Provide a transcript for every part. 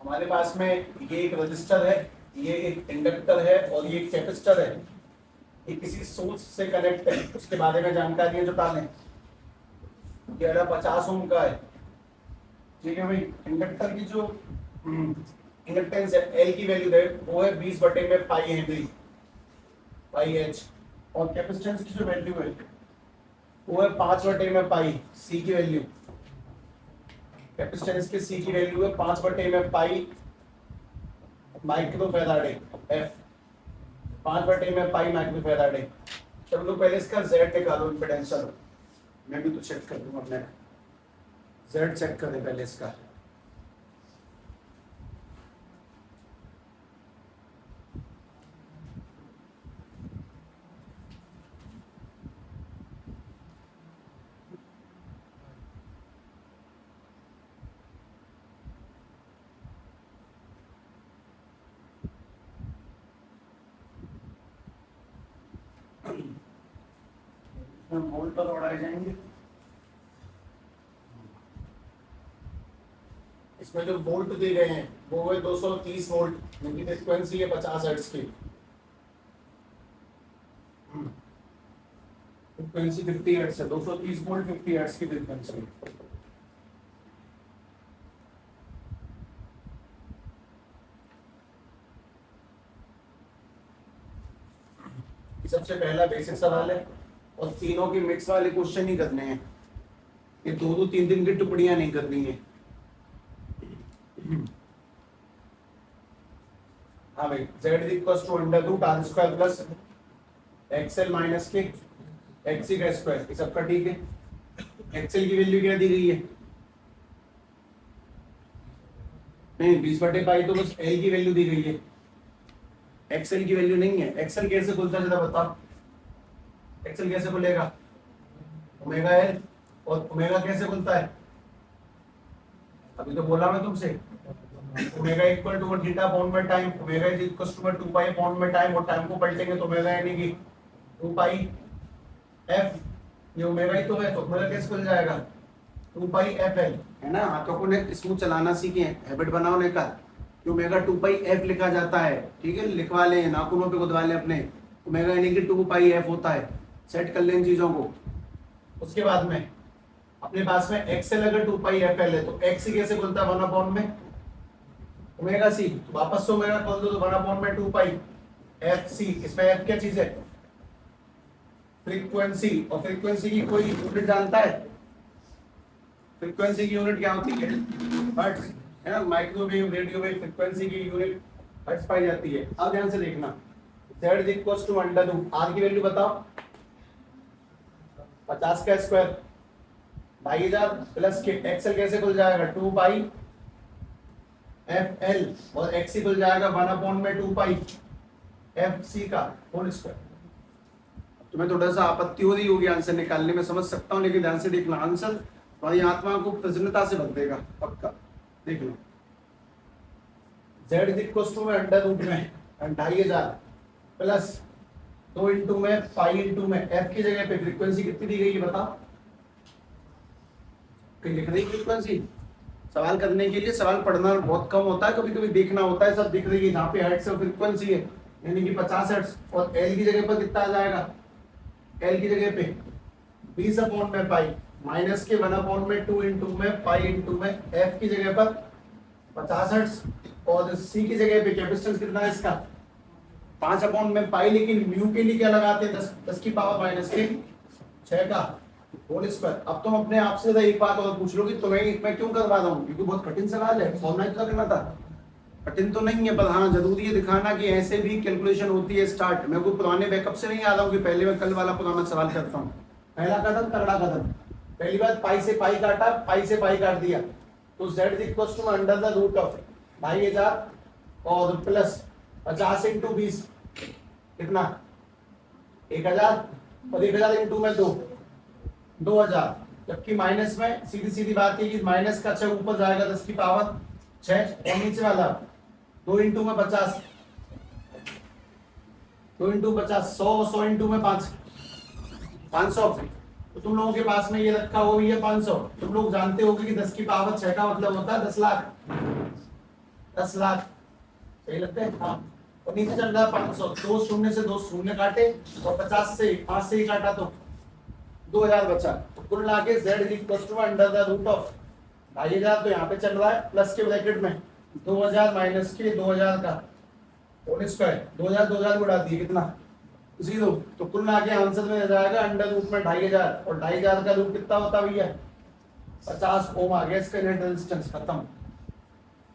हमारे पास में ये एक रजिस्टर है, ये एक इंडक्टर है और ये एक कैपेसिटर है। ये किसी सोर्स से कनेक्ट है, उसके बारे में जानकारी है जुटा लें। ये 50 ओम का है, ठीक है भाई। इंडक्टर की जो इंडक्टेंस है, एल की वैल्यू है वो है 20 बटे में पाई हेनरी, पाई एच। और कैपेसिटेंस की जो वैल्यू है वो है 5 बटे में पाई, सी की वैल्यू। कैपेसिटेंस की सी की वैल्यू है 5 बटे में पाई माइक्रो फैराडे, एफ 5 बटे में पाई माइक्रो फैराडे। चलो तो पहले इसका जेड निकालो, इम्पीडेंस। चलो मैं भी तो चेक कर दूंगा, अपने जेड चेक कर दे पहले इसका। वोल्ट पर उड़ाए जाएंगे। इसमें जो वोल्ट दिए गए हैं वो है 230 वोल्ट, जिनकी फ्रीक्वेंसी है 50 हर्ट्ज की। फ्रीक्वेंसी 50 हर्ट्ज है, 230 वोल्ट 50 हर्ट्ज की फ्रीक्वेंसी। सबसे पहला बेसिक सवाल है और तीनों के मिक्स वाले क्वेश्चन ही करने हैं। ये दो दो तीन दिन की टुकड़ियां नहीं करनी है। हाँ भाई, z equals to under root R square plus XL minus के एक्सी का स्क्वायर, ये सबका ठीक है। एक्सएल की वैल्यू क्या दी गई है? नहीं, 20 बटे पाई तो बस एल की वैल्यू दी गई है, एक्सएल की वैल्यू नहीं है। एक्सएल कैसे खुलता है जरा बताओ, एक्सएल कैसे खुलेगा? Omega L. और ओमेगा कैसे खुलता है? अभी तो बोला मैं तुमसे, omega equal to theta upon में time, omega is equal to 2 pi upon में टाइम, और टाइम को पलटेंगे तो ओमेगा यानी कि 2 पाई एफ। ये ओमेगा ही तो है, तो ओमेगा कैसे खुल जाएगा? 2 पाई एफ एल, है ना। हाथों को ने स्मूथ चलाना सीखे, हैबिट बनाओ लेकर कि ओमेगा 2 पाई एफ लिखा जाता है, ठीक है। लिखवा ले, नाखूनों पे गुदवा ले अपने, ओमेगा यानी कि 2 पाई एफ होता है। सेट कर ले इन चीजों को। उसके बाद में अपने पास में एक्सएल अगर 2 पाई एफ एल है तो एक्स कैसे खुलता है? 1 अपॉन में ओमेगा सी, तो वापस से ओमेगा खोल दो तो 1 अपॉन में 2 पाई एफ सी। इसमें एफ क्या चीज है? फ्रीक्वेंसी। और फ्रीक्वेंसी की कोई यूनिट जानता है? फ्रीक्वेंसी की यूनिट क्या होती है? हर्ट्ज, है ना। माइक्रोवेव, रेडियो वेव, फ्रीक्वेंसी की यूनिट हर्ट्ज पाई जाती है। अब ध्यान से देखना, z equals to under root R की वैल्यू बताओ, 50 का स्क्वायर 2000 प्लस के एक्सएल कैसे खुल जाएगा? 2 पाई एफ एल, और एक्स खुल जाएगा 1 अपॉन में 2 पाई एफ सी का होल स्क्वायर। तुम्हें थोड़ा सा आपत्ति हो रही होगी आंसर निकालने में, समझ सकता हूँ, लेकिन ध्यान से देखना, आंसर तुम्हारी आत्मा को प्रसन्नता से भर देगा पक्का। देख लो, z इक्वल्स टू में अंडर रूट में 2500 प्लस 2 इंटू में पाई इंटू में f की जगह पे फ्रीक्वेंसी कितनी दी गई है बताओ? कहीं लिख रही फ्रीक्वेंसी? सवाल करने के लिए सवाल पढ़ना बहुत कम होता है, कभी कभी देखना होता है। सब दिख रही है जहाँ पे हर्ट्ज और फ्रीक्वेंसी है, यानी कि 50 हर्ट्ज। और एल की जगह पर कितना आ जाएगा? एल की जगह पे 20 अपॉन में पाई माइनस के 1 अपॉन में 2 इंटू में पाई इंटू में एफ की जगह पर 50 हर्ट्ज, और सी की जगह पे कैपेसिटेंस कितना है इसका? 5 अपॉन में पाई। लेकिन म्यू के लिए क्या लगाते हैं? 10 की पावर माइनस के 6 का होल स्क्वायर। अब तुम अपने आप से एक बात और पूछ लो कि तुम्हें मैं क्यों करवा रहा हूँ, क्योंकि बहुत कठिन सवाल है, फॉर्मूला तो करना था। कठिन तो नहीं है, पर हाँ जरूरी है दिखाना कि ऐसे भी कैलकुलेशन होती है। स्टार्ट मैं कोई पुराने बैकअप से नहीं आ रहा हूँ कि पहले मैं कल वाला पुराना सवाल करता हूँ। पहला कदम तगड़ा कदम। पहली बात, पाई से पाई काटा, पाई से पाई काट दिया, तो z equals to under the root of 2500 और प्लस 50 इंटू 20 कितना? 1000, और 1000 इंटू में 2000। जबकि माइनस में सीधी सीधी बात है कि माइनस का 6 ऊपर जाएगा 10 की पावर 6, और नीचे वाला 2 इंटू में 50, 2 इंटू 50 100, 100 इंटू में 5, 500। तो तुम लोगों के पास में ये रखा हो, ये 500। तुम लोग जानते होगे कि 10 की पावर 6 का मतलब होता है 10 लाख। 10 लाख सही लगता है। हाँ, और नीचे चल रहा है 500, दो शून्य से दो शून्य काटे और 50 से 5 से ही काटा तो 2000 बचा। तो कुल मिला के z under the root of 2500 तो यहाँ पे चल रहा है प्लस के ब्रैकेट में 2000 माइनस के 2000 का होल स्क्वायर 2000 उड़ा दिए कितना 0। तो कुल मिला के आंसर में आ जाएगा अंडर रूट में 2500 और 2500 का रूट कितना होता है भैया 50 ओम आ गया इसका नेट रेजिस्टेंस खत्म।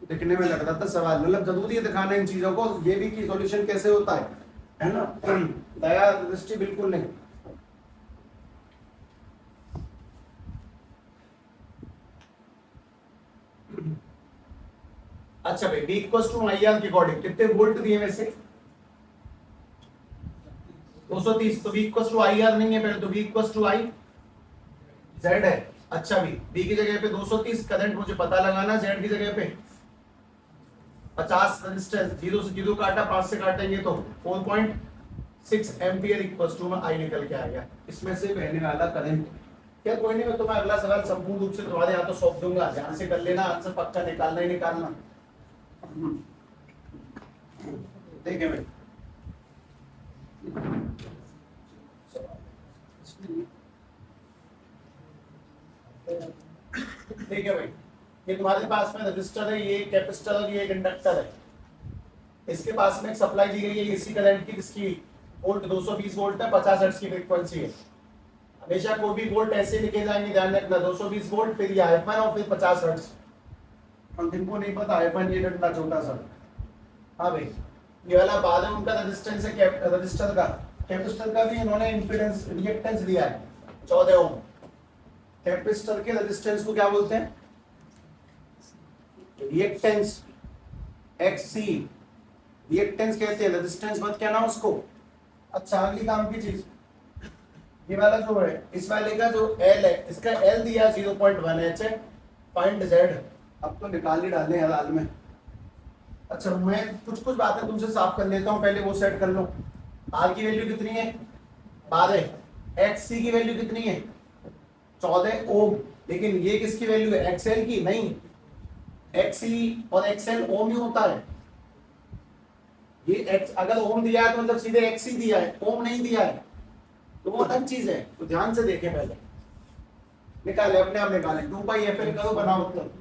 दिखने में लग रहा था सवाल मतलब जरूरी है दिखाना इन चीजों को ये भी कि सॉल्यूशन कैसे होता है ना दया दृष्टि बिल्कुल नहीं। अच्छा भाई V इक्वल्स टू IR के अकॉर्डिंग कितने वोल्ट दिए वैसे 230 तो V इक्वल्स टू IR नहीं है पहले तो V equals to I Z है। अच्छा V की जगह पे 230 करंट मुझे पता लगाना Z की जगह पे 50 रेजिस्टेंस 0 से 0 काटा 5 से काटेंगे तो 4.6 एम्पियर इक्वल्स टू I निकल के आ गया। इसमें से बहने वाला करंट क्या कोई नहीं मैं तुम्हें अगला सवाल संपूर्ण रूप से तुम्हारे यहाँ तो सौंप दूंगा ध्यान से कर लेना आंसर पक्का निकालना ही निकालना। देखिए भाई देखिए भाई ये तुम्हारे पास में रजिस्टर है ये कैपेसिटर और ये एक इंडक्टर है। इसके पास में एक सप्लाई दी गई है एसी करंट की जिसकी वोल्ट 220 वोल्ट है 50 हर्ट्ज की फ्रीक्वेंसी है। हमेशा कोई भी वोल्ट ऐसे लिखे जाएंगे ध्यान रखना 220 वोल्ट फिर ये आईफन और फिर 50 हर्ट्ज। हम जिनको नहीं पता आईफन ये डंडा छोटा सा। हाँ भाई ये वाला बाद में उनका रेजिस्टेंस है रजिस्टर का कैपेसिटर का भी इन्होंने इंपीडेंस रिएक्टेंस दिया है 14 ओम। कैपेसिटर के रेजिस्टेंस को क्या बोलते हैं रिएक्टेंस XC रिएक्टेंस कहते हैं रेजिस्टेंस मत कहना उसको। अच्छा अगली काम की चीज ये वाला जो है इस वाले का जो L है इसका L दिया 0.1 H है फाइंड Z। अब तो निकाल ही डाले हाल में। अच्छा मैं कुछ बातें तुमसे साफ कर लेता हूं पहले वो सेट कर लो। R की वैल्यू कितनी है 12 XC की वैल्यू कितनी है 14 ओम लेकिन ये किसकी वैल्यू है XL की नहीं XC और XL ओम ही होता है। ये X अगर ओम दिया है तो मतलब सीधे XC दिया है ओम नहीं दिया है तो वो अलग चीज है। तो ध्यान से देखें पहले निकाले अपने आप निकाले 2πfl करो बनाओ उत्तर।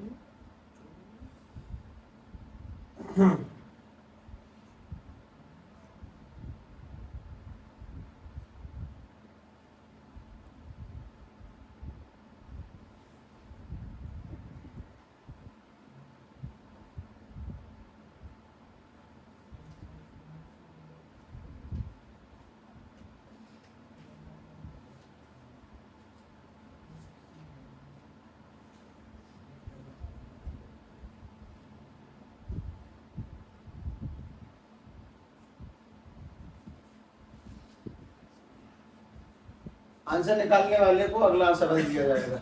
आंसर निकालने वाले को अगला सवाल दिया जाएगा।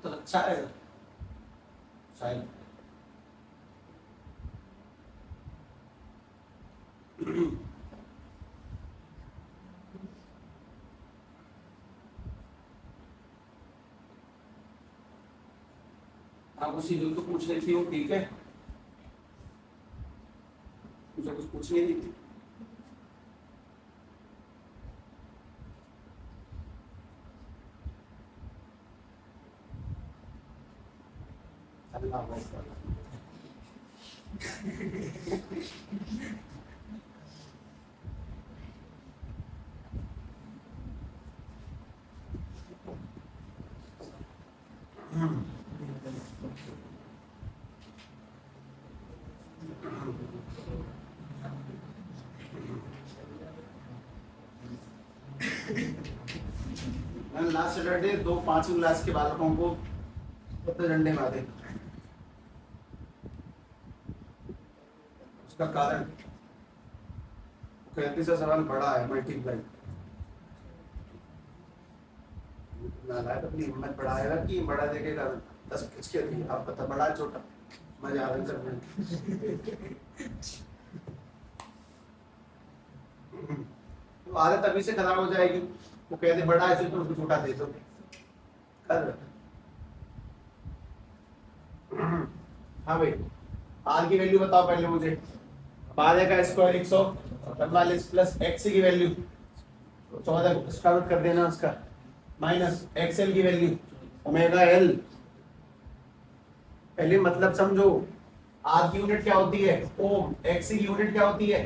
तो अच्छा है शायद आप उसी दिन तो पूछ रही थी वो ठीक है मुझे कुछ पूछ नहीं थी। अल्लाह लास्ट सैटरडे 2 5वीं क्लास के बालकों को तो डंडे मारे। उसका कारण 35 सवाल बड़ा है, मल्टीप्लाई नालायक अपनी हिम्मत बढ़ाएगा कि बड़ा देखेगा 10 किसके दिए, आप पता बड़ा छोटा मजा आ रहा है। तो आदत अभी से खराब हो जाएगी। वो कहते बड़ा है तो उसको छोटा दे दो कर। हाँ भाई, आर की वैल्यू बताओ पहले मुझे। 12 का स्क्वायर 145 प्लस एक्स की वैल्यू 14 स्क्वायर रूट कर देना उसका, माइनस एक्सएल की वैल्यू ओमेगा एल। पहले मतलब समझो, आर की यूनिट क्या होती है ओम, एक्स की यूनिट क्या होती है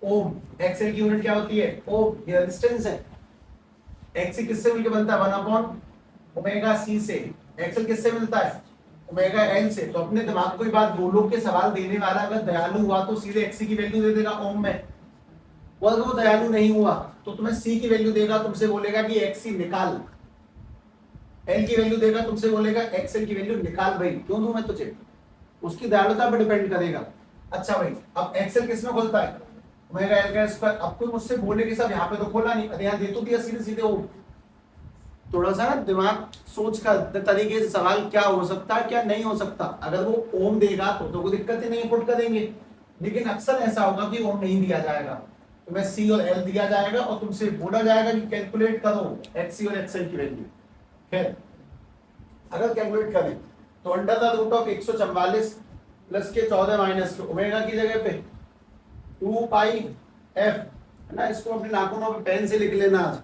ओम, एक्सएल की यूनिट क्या होती है ओम। ये रेजिस्टेंस है। एक्स किससे मिलकर बनता है 1 ओमेगा सी से, एक्सएल किससे मिलता है ओमेगा एल से। तो अपने दिमाग को ही बात बोलो कि सवाल देने वाला अगर दयालु हुआ तो सीधे एक्स की वैल्यू दे देगा ओम में, और अगर वो दयालु नहीं हुआ तो तुम्हें सी की वैल्यू देगा, तुमसे बोलेगा कि एक्स निकाल। एल की वैल्यू देगा, तुमसे बोलेगा एक्सएल की वैल्यू निकाल। भाई क्यों दूं मैं तुझे, उसकी दयालुता पर डिपेंड करेगा। अच्छा भाई, अब एक्सएल किस में खुलता है ओमेगा एल का स्क्वायर। अब कोई मुझसे बोले कि सब यहाँ पे तो खोला नहीं, यहाँ दे तो दिया सीधे सीधे ओम। थोड़ा सा ना दिमाग सोच कर तरीके से सवाल क्या हो सकता है क्या नहीं हो सकता। अगर वो ओम देगा तो कोई दिक्कत ही नहीं, पुट करेंगे। लेकिन अक्सर ऐसा होगा कि ओम नहीं दिया जाएगा, तो मैं सी और एल दिया जाएगा और तुमसे बोला जाएगा कि कैलकुलेट करो एक्स और एक्सएल की वैल्यू। खैर अगर कैलकुलेट करें तो under the root of 144 plus के 14 माइनस के ओमेगा की जगह पे 2 पाई एफ है ना, इसको अपने नाखूनों पे पेन से लिख लेना आज।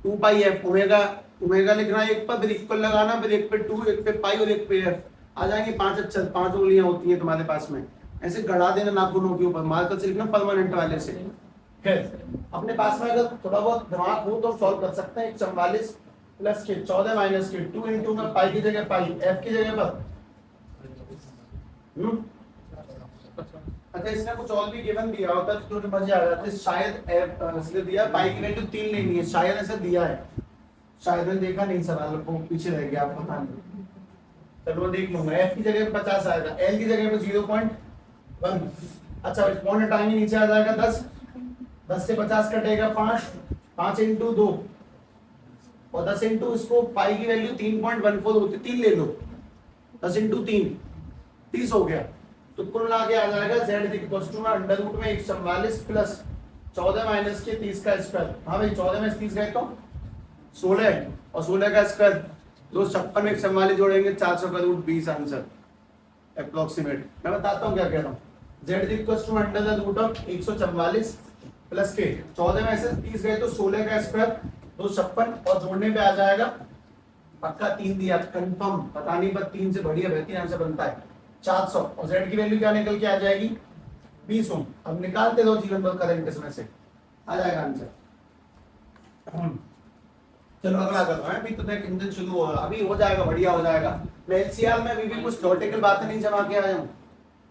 2 पाई एफ ओमेगा, ओमेगा लिखना एक पर, फिर इक्वल लगाना, फिर एक पे 2, एक पे पाई और एक पे एफ। आ जाएंगे 5 अक्षर, 5 उंगलियां होती हैं तुम्हारे पास में, ऐसे गड़ा देना नाखूनों के ऊपर, मार्कर से लिखना परमानेंट वाले से। खैर अपने पास में अगर थोड़ा बहुत दिमाग हो तो सॉल्व कर सकते हैं। 144 प्लस के 14 माइनस के 2 इंटू में पाई की जगह पाई, एफ की जगह पर अच्छा इसने कुछ और भी गिवन दिया होता तो मजे आ जाते। शायद इसलिए दिया पाई की वैल्यू 3 लेनी है, शायद ऐसा दिया है, शायद मैंने देखा नहीं सवाल को, पीछे रह गया आपको पता नहीं। चलो मैं देख लूंगा। एफ की जगह पे 50 आएगा, एल की जगह पे 0.1। अच्छा पॉइंट हटाएंगे, नीचे आ जाएगा 10, 10 से 50 कटेगा 5, 5 इंटू 2 और 10 इंटू इसको पाई की वैल्यू 3.14 होती, 3 ले लो, 10 इंटू 3 30 हो गया। तो कुल मिला के आ जाएगा z इक्वल टू में अंडर रूट में 144 प्लस 14 माइनस के 30 का स्क्वायर। हाँ भाई 14 में 30 गए तो 16 और 16 का स्क्वायर 256 में 144 जोड़ेंगे 400 का रूट 20 आंसर अप्रोक्सीमेट। मैं बताता हूँ क्या कह रहा हूँ। z equal to under the root of 144 plus के 14 में से 30 गए तो 16 का स्क्वायर 256 और जोड़ने पे आ जाएगा पक्का 3 दिया कंफर्म, पता नहीं पर 3 से बढ़िया बेहतरीन आंसर बनता है 400। और z की वैल्यू क्या निकल के आ जाएगी 20 ओम। अब निकालते दो जीवन भर करंट इसमें से आ जाएगा आंसर। चलो अगला कर रहा है, अभी तो देख इंजन शुरू हो रहा, अभी हो जाएगा बढ़िया हो जाएगा। मैं एलसीआर में अभी भी कुछ थ्योरेटिकल बातें नहीं जमा के आया हूँ।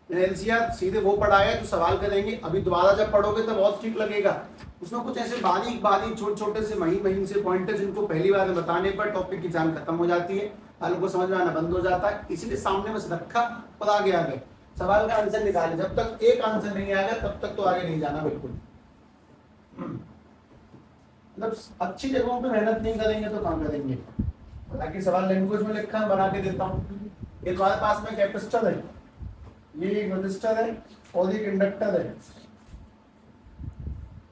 मैंने एलसीआर सीधे वो पढ़ाया जो सवाल करेंगे, अभी दोबारा जब पढ़ोगे तो बहुत ठीक लगेगा। उसमें कुछ ऐसे बारीक बारीक छोटे छोटे से महीन महीन से पॉइंट है जिनको पहली बार बताने पर टॉपिक की जान खत्म हो जाती है, वालों को समझ में आना बंद हो जाता है। इसलिए सामने बस रखा और आगे आ गए, सवाल का आंसर निकाले। जब तक एक आंसर नहीं आएगा तब तक तो आगे नहीं जाना बिल्कुल। मतलब अच्छी जगहों पे मेहनत नहीं करेंगे तो काम करेंगे। हालांकि सवाल लैंग्वेज में लिखा है, बना के देता हूँ। ये तुम्हारे पास में कैपेसिटर है, ये एक रजिस्टर है और एक इंडक्टर है।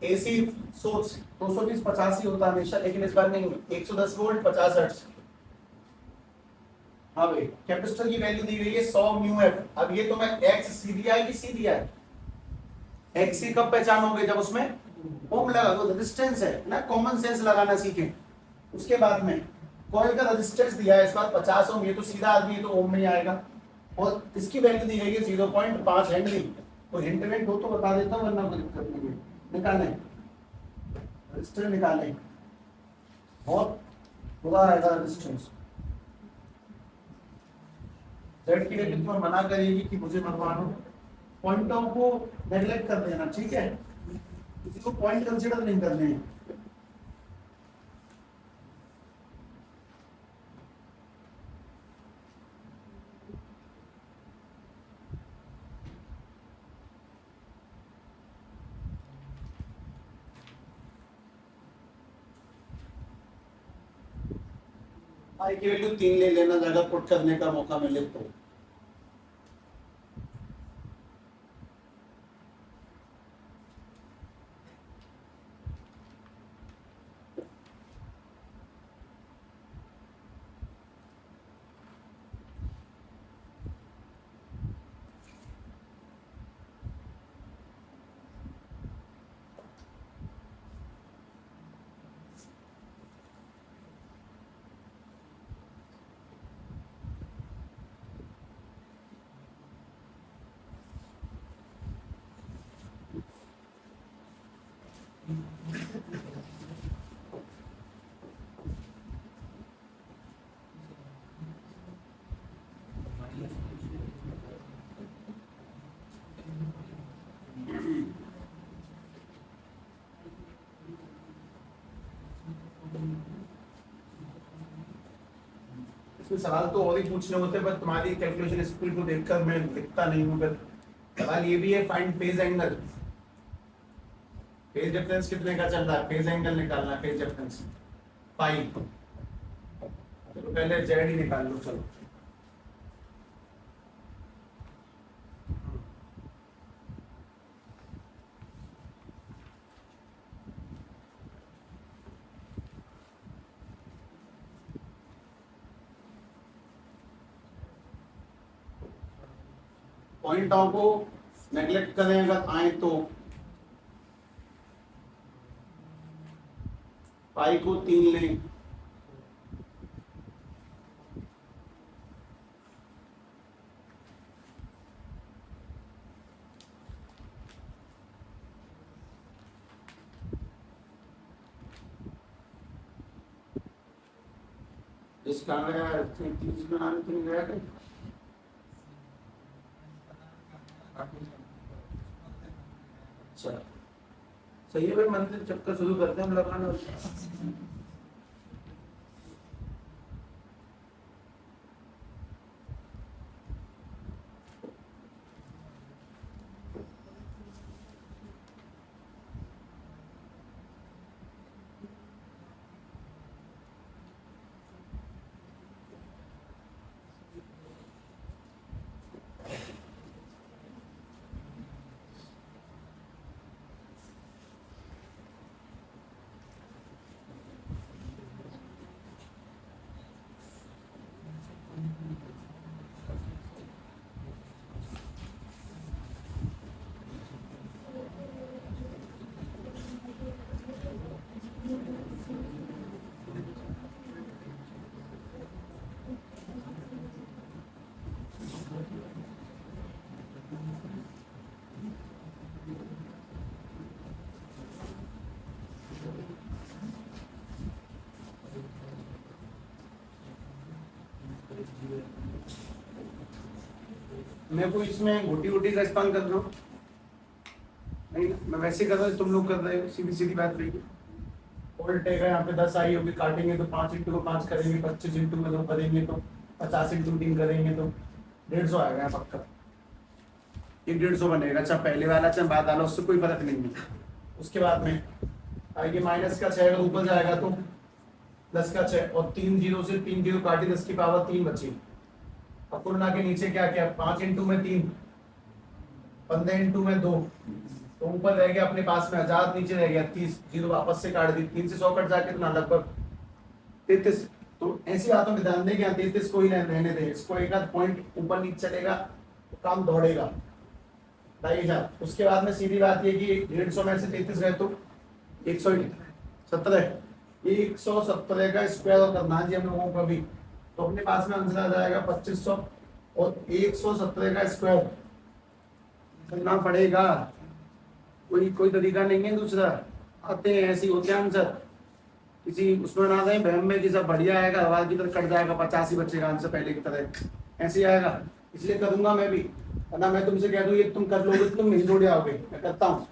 एसी सोर्स 220 50 ही होता है हमेशा, लेकिन इस बार नहीं, 110 वोल्ट 50 हर्ट्ज। हाँ भाई कैपेसिटर की वैल्यू दी गई है 100 म्यू एफ। अब ये तो मैं एक्स सी दिया है कि सी दिया है, एक्स सी कब पहचानोगे जब उसमें ओम लगा दो, रेजिस्टेंस है ना, कॉमन सेंस लगाना सीखें। उसके बाद में कॉइल का रेजिस्टेंस दिया है इस बार 50 ओम, ये तो सीधा आदमी है तो ओम में आएगा। और इसकी वैल्यू दी गई है 0.5 हेनरी। तो हिंट विंट हो तो बता देता हूँ, वरना कोई दिक्कत नहीं है। निकालें रेजिस्टेंस निकालें, बहुत बुरा आएगा रेजिस्टेंस। जेड की वैल्यू तुम्हें मना करेगी कि मुझे मनवानो, पॉइंटों को नेगलेक्ट कर देना, ठीक है, किसी को पॉइंट कंसीडर नहीं करने हैं। आई की वैल्यू 3 ले लेना अगर पुट करने का मौका मिले तो। इसमें सवाल तो और ही पूछने होते हैं, पर तुम्हारी कैलकुलेशन स्पीड को देखकर मैं लिखता नहीं हूँ। फिर सवाल ये भी है, find phase angle. Phase difference कितने का चल रहा है, फेज एंगल निकालना है, फेज डिफरेंस पाई। चलो पहले जेड ही निकाल लो। चलो पॉइंट को नेग्लेक्ट करें अगर आए तो पाई को 3 लें, इसका गया 30 बनाने के लिए गया कहीं। अच्छा सही है भाई, मंदिर चक्कर शुरू करते हैं हम लगाना। मैं कोई इसमें घोटी वोटी का इस्तेमाल कर रहा हूँ नहीं, मैं वैसे कर रहा हूँ तुम लोग कर रहे हो, सीधी सीधी बात रही। वोल्ट है यहाँ पे 10 आई होगी, काटेंगे तो 5 इंटू को 5 करेंगे, 25 इंटू में 2 करेंगे तो 50 इंटू 3 करेंगे तो 150 आएगा यहाँ पक्का। ये 150 बनेगा। अच्छा पहले वाला चाहे बाद वाला, उससे कोई फर्क नहीं है। उसके बाद में आगे माइनस का 6 अगर ऊपर जाएगा तो 10 का 6 और 3 जीरो से 3 जीरो काटी, 10 की पावर 3 बची। अब कुल के नीचे क्या क्या, 5 इंटू में 3, 15 इंटू में 2, तो ऊपर रह गया अपने पास में 1000, नीचे रह गया 30, जीरो वापस से काट दी, 3 से 100 कट जाके तो ना लगभग 33। तो ऐसी बातों में ध्यान दें कि 33 को ही रहने दें, इसको एक आध पॉइंट ऊपर नीचे चलेगा तो काम दौड़ेगा। उसके बाद में सीधी बात ये कि 150 में से 33 गए तो 117, 117 का स्क्वायर करना जी हम लोगों को भी, तो अपने पास में आंसर आ जाएगा 2500 और 117 का स्क्वायर करना पड़ेगा। कोई तरीका नहीं है दूसरा, आते हैं ऐसे होते हैं आंसर, किसी उसमें ना दें बहम में कि सब बढ़िया आएगा, आवाज की तरफ कट जाएगा, 50 ही बचेगा आंसर पहले की तरह, ऐसे आएगा। इसलिए करूंगा मैं भी, ना मैं तुमसे कह दूं ये तुम कर लोगे तुम नहीं जोड़ आओगे, मैं करता हूँ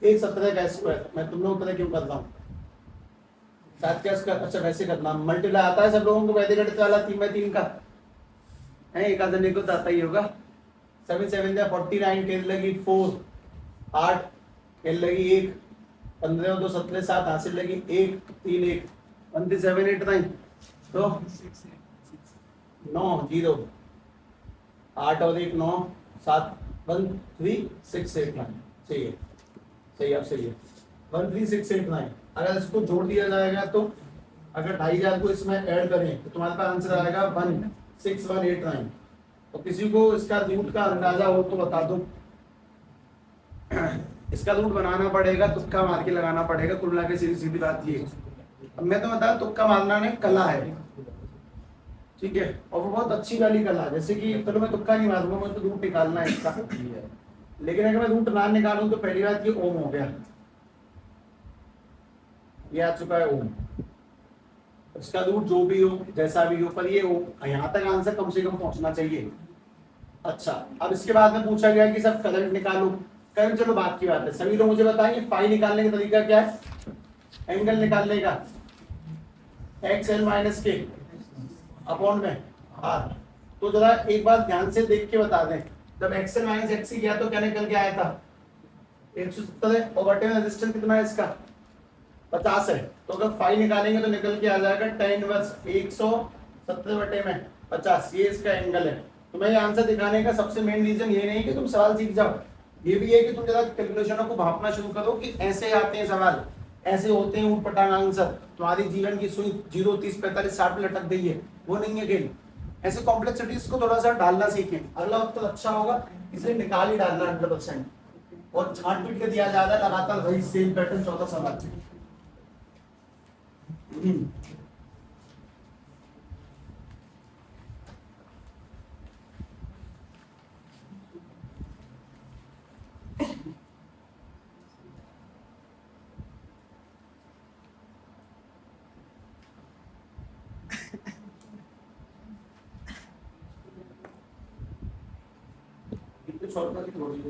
117 का स्क्वायर। मैं तुम लोग तरह क्यों करता हूँ शायद क्या इसका, अच्छा वैसे करना मल्टीप्लाई आता है सब लोगों को, वैदिक गणित वाला 3x3 का है, एक आदमी को तो आता ही होगा। 7 7 49 खेल लगी 4, 8 खेल लगी 1, 15 और 2 17 7 हासिल लगी 1 3 1 1 7 8 9 तो 9 0 8 और 1 9 7 1 3 6 8 9 सही है, सही अब सही है 1 3 6 8 9। अगर इसको जोड़ दिया जाएगा तो अगर 2500 को इसमें ऐड करें तो तुम्हारे पास आंसर आएगा 16189। तो किसी को इसका रूट का अंदाजा हो तो बता दो। इसका रूट बनाना पड़ेगा, तुक्का मार के लगाना पड़ेगा, कुल मिला के सीधी सीधी बात ये। अब मैं तो बता तुक्का मारना नहीं कला है, ठीक है, और वो बहुत अच्छी वाली कला है। जैसे कि चलो मैं तुक्का नहीं मारूंगा, मुझे तो रूट निकालना है इसका, लेकिन अगर मैं रूट ना निकालूं तो पहली बात ये ओम हो गया, ये आ चुका है ओम। इसका रूट जो भी हो जैसा भी हो, पर ये ओम, यहाँ तक आंसर कम से कम पहुंचना चाहिए। अच्छा, अब इसके बाद में पूछा गया कि सब करंट निकालो। करंट चलो बात की बात है, सभी लोग मुझे बताएंगे फाई निकालने का तरीका क्या है, एंगल निकालने का, एक्स एल माइनस के अपॉन में आर। तो जरा एक बार ध्यान से देख के बता दें, जब एक्स एल माइनस एक्स किया तो क्या निकल के आया था 170 है, और बटे में रेजिस्टेंस कितना है इसका 50 है। तो अगर फाई निकालेंगे तो निकल के आ जाएगा tan इनवर्स 170 बटे में 50, ये इसका एंगल है। तो मैं ये आंसर दिखाने का सबसे मेन रीजन ये नहीं कि तुम सवाल सीख जाओ, ये भी है कि तुम जरा कैलकुलेशनों को भापना शुरू करो कि ऐसे आते हैं सवाल, ऐसे होते हैं ऊटपटांग आंसर। तुम्हारी जीवन की सुई 0 30 45 60 में लटक गई है, वो नहीं है खेल। ऐसे कॉम्प्लेक्सिटीज को थोड़ा सा डालना सीखें, अगला वक्त अच्छा होगा, इसलिए निकाल ही डालना 100%। और छांट पीट के दिया जा रहा है लगातार वही सेम पैटर्न 14 सवाल।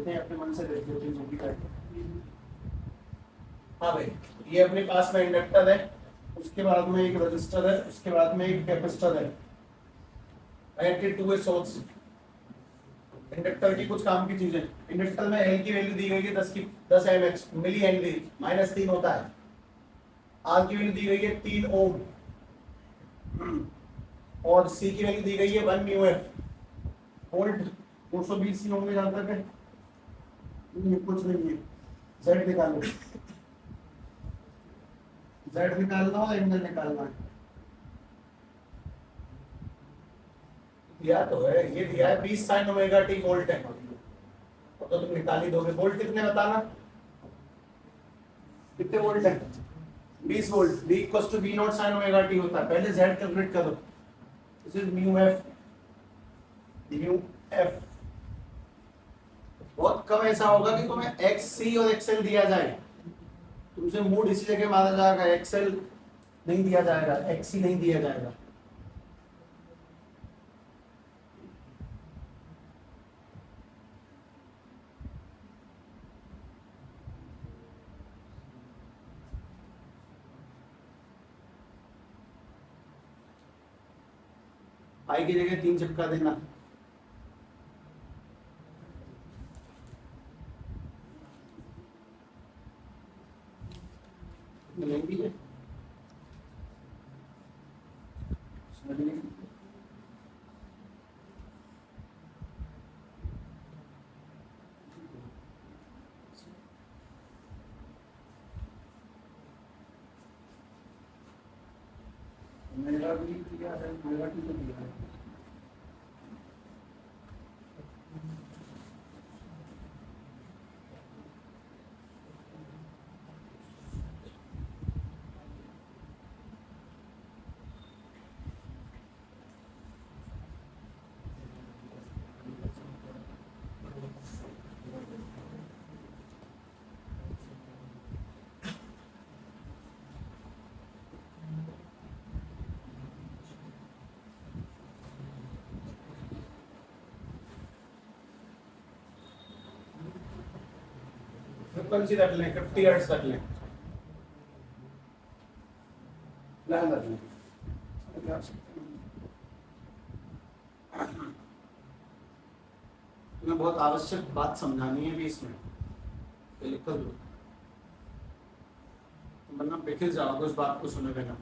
अपने मन से देख लेते हैं जो भी करते। हाँ भाई, ये अपने पास में इंडक्टर है, उसके बाद में एक रजिस्टर है, उसके बाद में एक कैपेसिटर है, connected to a source. Inductor की कुछ काम की चीजें, इंडक्टर में एल की वैल्यू दी गई है 10 एमएच मिली हेनरी -3 होता है। आर की वैल्यू दी गई है 3 ओम, और सी की वैल्यू दी गई है 1 म्यू एफ। वोल्ट 220 सी होंगे जहां तक है, कुछ नहीं है। जेड निकालो, जेड निकालना और एंगल निकालना है। दिया तो है, ये दिया है 20 sin ओमेगा टी वोल्ट है, तो तुम निकाल ही दोगे। वोल्ट कितने बताना, कितने वोल्ट है 20 volt. V equals to V naught sin omega t होता है। पहले Z कैलकुलेट करो, this is mu F, mu F. बहुत कम ऐसा होगा कि तुम्हें XC और XL दिया जाए, तुमसे मूड इसी जगह मारा जाएगा, XL नहीं दिया जाएगा, XC नहीं दिया जाएगा। आई की जगह 3 चिपका देना। भी है मेरा भी दिया है, मेरा भी तो दिया है। फ्रीक्वेंसी रख लें, 50 हर्ट्ज रख लें, ध्यान रख लें। तुम्हें बहुत आवश्यक बात समझानी है भी इसमें, तो लिख कर दो, वरना बेखिल जाओगे उस बात को सुने बिना।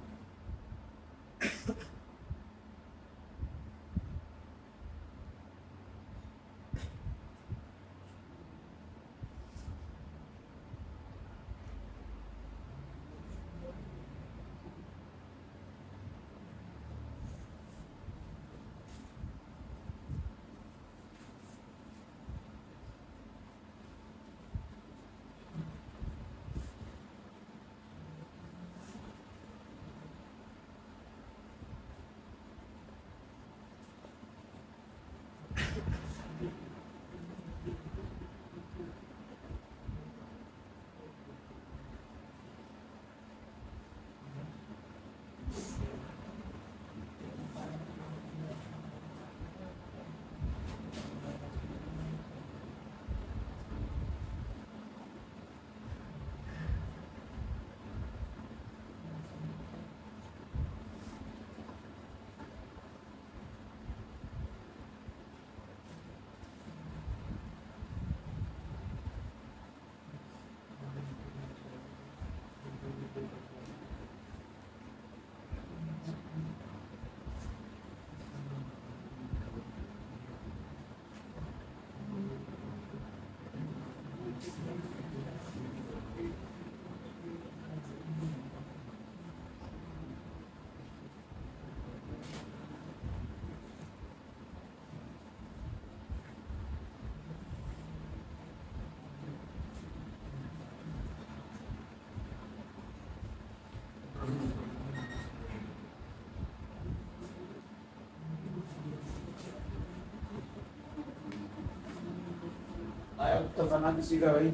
आया उत्तर बना किसी का भाई।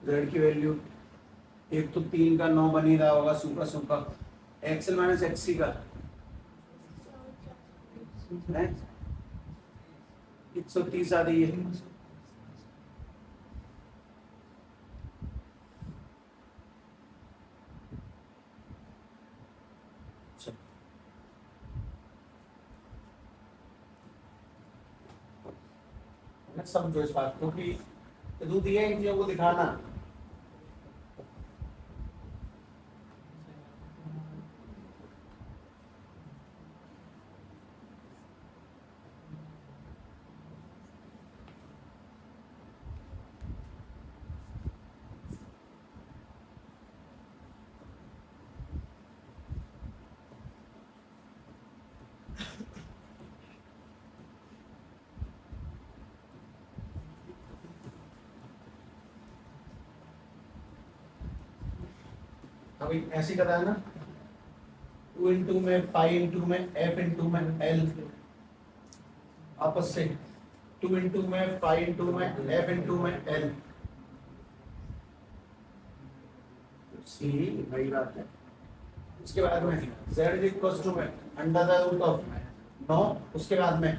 जेड की वैल्यू एक तो 3 का 9 बन ही रहा होगा, सूखा सूखा। एक्सएल माइनस एक्ससी का है 130 आ रही है। समझो इस बात को कि दूध दिया इन चीजों को दिखाना। अभी ऐसे करना है ना, 2 इंटू में पाई इंटू में एफ इंटू में एल आपस से 2 इंटू में पाई इंटू में एफ इंटू में एल सी वही बात है। उसके बाद में z इज इक्वल टू में अंडर द रूट ऑफ 9। उसके बाद में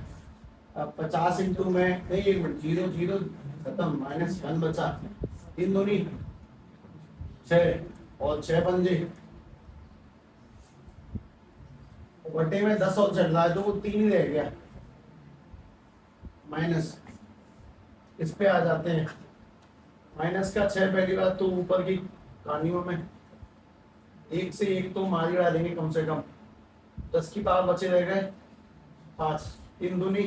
50 इंटू में नहीं 1 मिनट 0 0 खत्म माइनस 1 बचा 3 दूनी 6 और 6 पंजे बटे में 10 और चल रहा है तो वो 3 ही रह गया। माइनस इस पे आ जाते हैं माइनस का 6 पहली बात तो ऊपर की कहानियों में 1 से 1 तो मार ही डालेंगे कम से कम। 10 की पावर बचे रह गए 5 3 दूनी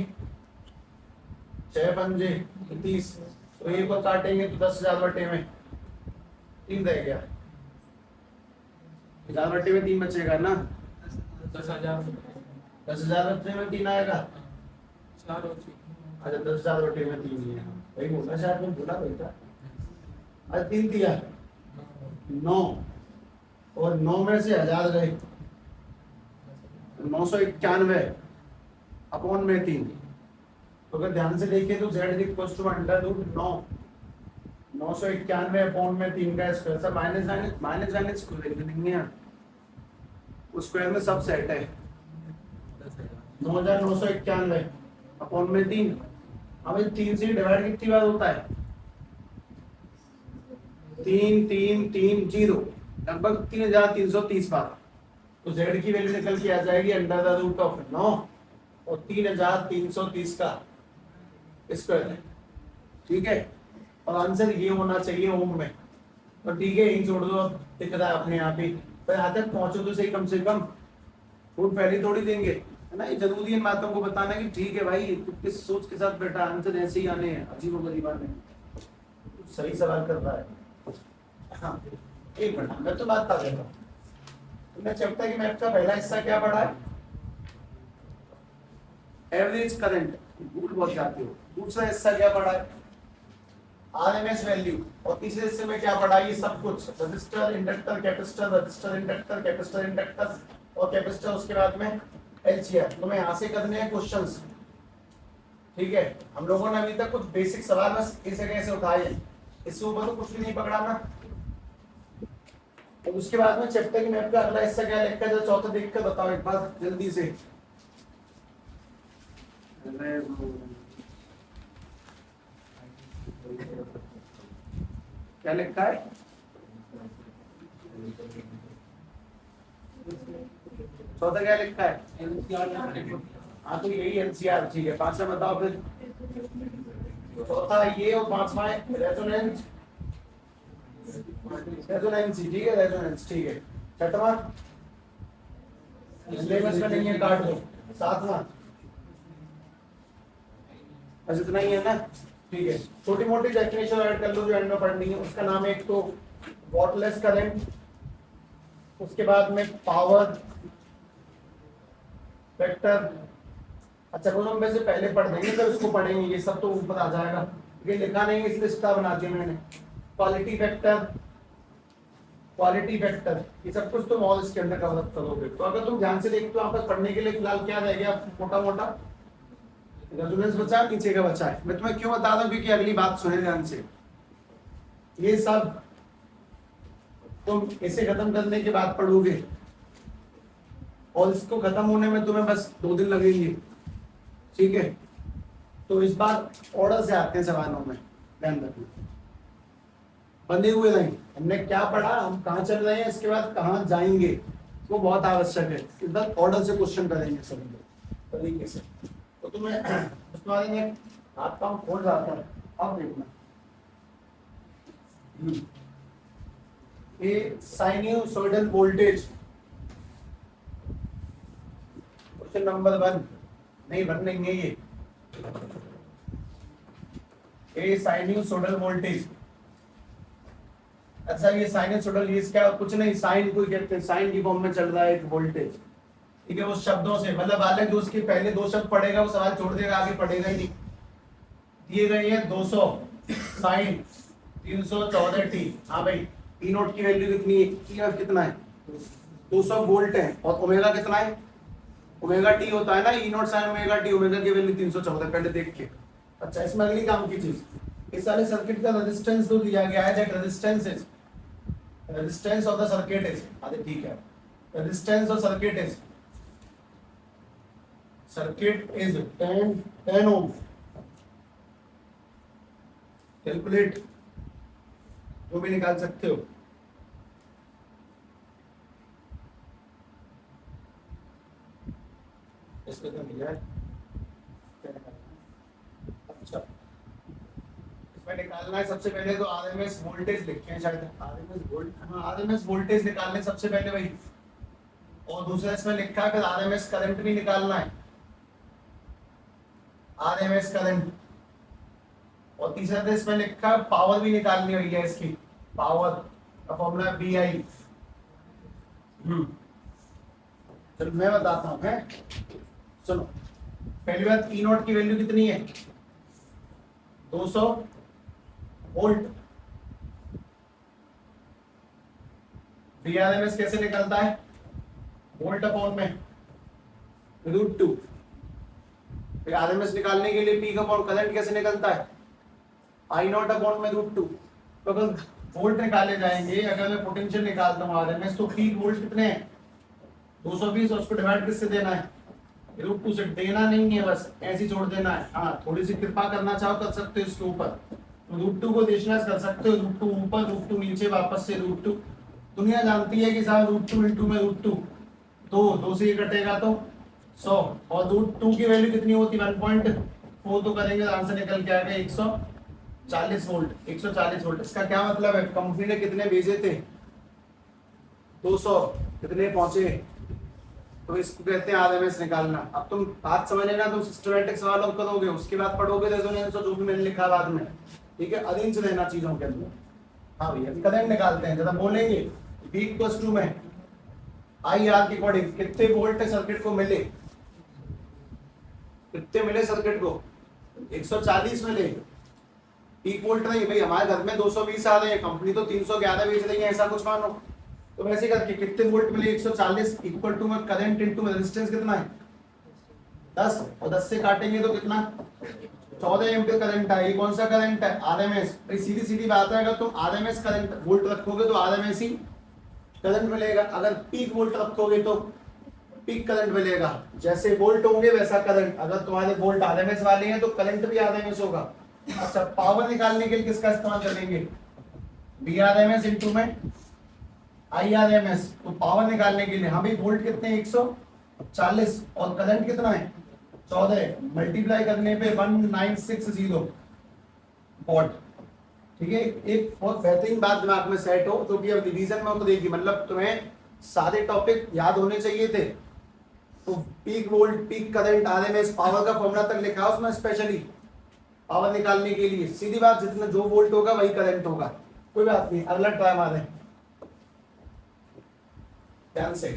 6 पंजे 30 तो 1 को काटेंगे तो 10,000 बटे में 3 रह गया। 10,000 बटे में 3 बचेगा ना 10,000 बटे में 3 आएगा। अच्छा 10,000 बटे में 3 ही है वही बोला शायद मैं बोला बेटा। आज 3 दिया 9 और 9 में से 1000 गए 991 अपॉन में 3। तो अगर ध्यान से देखें तो z equal to under root 991 upon में 3 का स्क्वायर। सब माइनस स्क्वायर नहीं है उस स्क्वायर में सब सेट है। 9,991 अपॉन में 3। अब 3 से डिवाइड कितनी बार होता है 3 3 3 0 लगभग 3,330 बार। तो z की वैल्यू निकल के आ जाएगी अंडर द रूट ऑफ 9 और 3,330 का स्क्वायर। ठीक है और आंसर ये होना चाहिए ओम में। तो ठीक है यही छोड़ दो अब दिख रहा है अपने आप ही। पर यहाँ तक पहुंचो तो सही कम से कम। फूड पहले थोड़ी देंगे है ना। ये जरूरी इन बातों को बताना कि ठीक है भाई तू किस सोच के साथ बैठा आंसर ऐसे ही आने हैं अजीब गरीब आने। सही सवाल कर रहा है। हाँ एक मिनट मैं तो बात कर देता हूँ। तुमने चैप्टर की मैथ का पहला हिस्सा क्या पढ़ा है एवरेज करंट भूल बहुत जाते हो। दूसरा हिस्सा क्या पढ़ा है आरएमएस वैल्यू। और तीसरे हिस्से में क्या पढ़ा ये सब कुछ register inductor capacitor register inductor capacitor inductor और कैपेसिटर। उसके बाद में एलसीआर। तुम्हें यहाँ से करने हैं क्वेश्चंस। ठीक है हम लोगों ने अभी तक कुछ बेसिक सवाल बस इस जगह से उठाए हैं। इससे ऊपर तो कुछ भी नहीं पकड़ाना। तो उसके बाद में चैप्टर की मैथ का अगला हिस्सा क्या लिखा है चौथा देख कर बताओ एक बार जल्दी से। क्या लिखा है चौथा क्या लिखा है हाँ तो यही एनसीआर। ठीक है पांचवा बताओ फिर। चौथा ये और पांचवा है रेजोनेंस रेजोनेंसी। ठीक है रेजोनेंस। ठीक है छठवां सिलेबस में नहीं है काट दो। सातवां बस इतना ही है ना। ठीक है छोटी मोटी डेफिनेशन ऐड कर लो जो एंड में पढ़नी है। उसका नाम है एक तो वॉटलेस करंट। उसके बाद में पावर वेक्टर। अच्छा वो हम वैसे पहले पढ़ देंगे तो उसको पढ़ेंगे ये सब तो ऊपर आ जाएगा। ये लिखा नहीं इसलिए स्टार बना दिया मैंने। क्वालिटी वेक्टर ये सब कुछ तुम और इसके अंदर कवर अप करोगे। तो अगर तुम ध्यान से देखते हो आपस पढ़ने के लिए फिलहाल क्या रह गया मोटा मोटा रेजोनेंस बचा, नीचे का बचा है। मैं तुम्हें क्यों बता रहा हूं, क्योंकि अगली बात सुने ध्यान से। ये सब तुम इसे खत्म करने के बाद पढ़ोगे और इसको खत्म होने में तुम्हें बस 2 दिन लगेंगे, ठीक है। तो इस बार ऑर्डर से आते हैं सवालों में, ध्यान रखना। बंधे हुए नहीं, हमने क्या पढ़ा, हम कहाँ चल रहे हैं, इसके बाद कहाँ जाएंगे, वो बहुत आवश्यक है। इस बार ऑर्डर से क्वेश्चन करेंगे सभी लोग तरीके से। तो तुम्हें उसके बारे में हाथ काम खोल जाता है। अब देखना ये साइनयूसॉइडल वोल्टेज, क्वेश्चन नंबर 1 नहीं बन नहीं है ये साइनयूसॉइडल वोल्टेज। अच्छा ये साइनयूसॉइडल, ये क्या कुछ नहीं, साइन को कहते हैं, साइन की फॉर्म में चल रहा है एक वोल्टेज, ठीक है। उस शब्दों से मतलब वाले जो उसके पहले 2 शब्द पढ़ेगा वो सवाल छोड़ देगा, आगे पढ़ेगा ही नहीं। दिए गए हैं 200 साइन 314 टी। हाँ भाई, ई नोट की वैल्यू कितनी है, ई कितना है 200 वोल्ट है, और ओमेगा कितना है, ओमेगा टी होता है ना, E naught sine omega t, omega की वैल्यू 314 पहले देख के। अच्छा इसमें अगली काम की चीज, इस सारे सर्किट का रेजिस्टेंस जो दिया गया है, that resistance is, resistance of the circuit is, अरे ठीक है, resistance of circuit is, circuit is 10 ohm. Calculate, वो भी निकाल सकते हो। इसको तो मिला है। अच्छा इसमें निकालना है सबसे पहले तो आरएमएस वोल्टेज लिखते हैं, शायद आरएमएस वोल्ट, हाँ आरएमएस वोल्टेज निकालने सबसे पहले भाई, और दूसरा इसमें लिखा है फिर आरएमएस करंट भी निकालना है, आरएमएस करंट, और तीसरा तो इसमें लिखा पावर भी निकालनी हुई है, इसकी पावर का फॉर्मूला बी आई। चलो मैं बताता हूँ, है सुनो। पहली बात, ई नोट की वैल्यू कितनी है 200 वोल्ट। वीआरएमएस कैसे निकलता है, वोल्ट अपॉन में √2। फिर आरएमएस निकालने के लिए पी का अपॉन करंट कैसे निकलता है, आई नॉट अपॉन में √2। तो अगर वोल्ट निकाले जाएंगे, अगर मैं पोटेंशियल निकालता हूँ आरएमएस, तो पीक वोल्ट कितने हैं 220, और उसको डिवाइड किससे देना है √2 से। देना नहीं है, बस ऐसे छोड़ देना है। हाँ थोड़ी सी कृपा करना चाहो कर सकते हो इसके ऊपर, √2 को देशनाश कर सकते हो, √2 ऊपर √2 नीचे, वापस से √2। दुनिया जानती है कि साहब √2 इंटू में √2, तो 2 से ये कटेगा तो 100, और √2 की वैल्यू कितनी होती है 1.4, तो करेंगे आंसर निकल के आएगा 140 वोल्ट। 140 वोल्ट, इसका क्या मतलब है, कंपनी ने कितने भेजे थे 200, कितने पहुंचे, तो इसको कहते हैं आरएमएस निकालना। अब तुम बात समझ लेना, तुम सिस्टमैटिक सवाल करोगे, उसके बाद पढ़ोगे रेजोनेंस जो भी मैंने लिखा बाद में, ठीक है। अरेंज रहना चीजों के अंदर। हाँ भैया करंट निकालते हैं, जरा बोलेंगे V इक्वल्स टू में आई आर के अकॉर्डिंग कितने वोल्ट सर्किट को मिले, कितने मिले सर्किट को 140 मिले। पीक वोल्ट नहीं भाई, हमारे घर में 220 आ रहे हैं, कंपनी तो 311 बेच रही है, ऐसा कुछ मानो। तो वैसे करके कितने वोल्ट मिले 140 इक्वल टू में करंट इनटू में रेजिस्टेंस कितना है 10, और 10 से काटेंगे तो कितना 14 एम्पीयर करंट है। ये कौन सा करंट है आरएमएस। सीधी सीधी बात है, अगर तुम आरएमएस करंट वोल्ट रखोगे तो आरएमएस ही करंट मिलेगा, अगर पीक वोल्ट रखोगे तो पीक करंट मिलेगा। जैसे वोल्ट होंगे वैसा करंट, अगर तुम्हारे वोल्ट आरएमएस वाले हैं तो करंट भी आरएमएस होगा। अच्छा पावर निकालने के लिए किसका इस्तेमाल करेंगे वीआरएमएस इनटू में आईआरएमएस। तो पावर निकालने के लिए हाँ भाई वोल्ट कितने 140 और करंट कितना है 14, मल्टीप्लाई करने पे 1960 वॉट, ठीक है। एक बहुत बेहतरीन बात दिमाग में सेट हो तो कि अब रिवीजन में उतरेगी, मतलब तुम्हें सारे टॉपिक याद होने चाहिए थे। तो peak volt, peak current, RMS, power का फॉर्मूला तक लिखा उसमें स्पेशली पावर निकालने के लिए। सीधी बात, जितना जो वोल्ट होगा वही करंट होगा, कोई बात नहीं। अगला ट्राई मारे ध्यान से।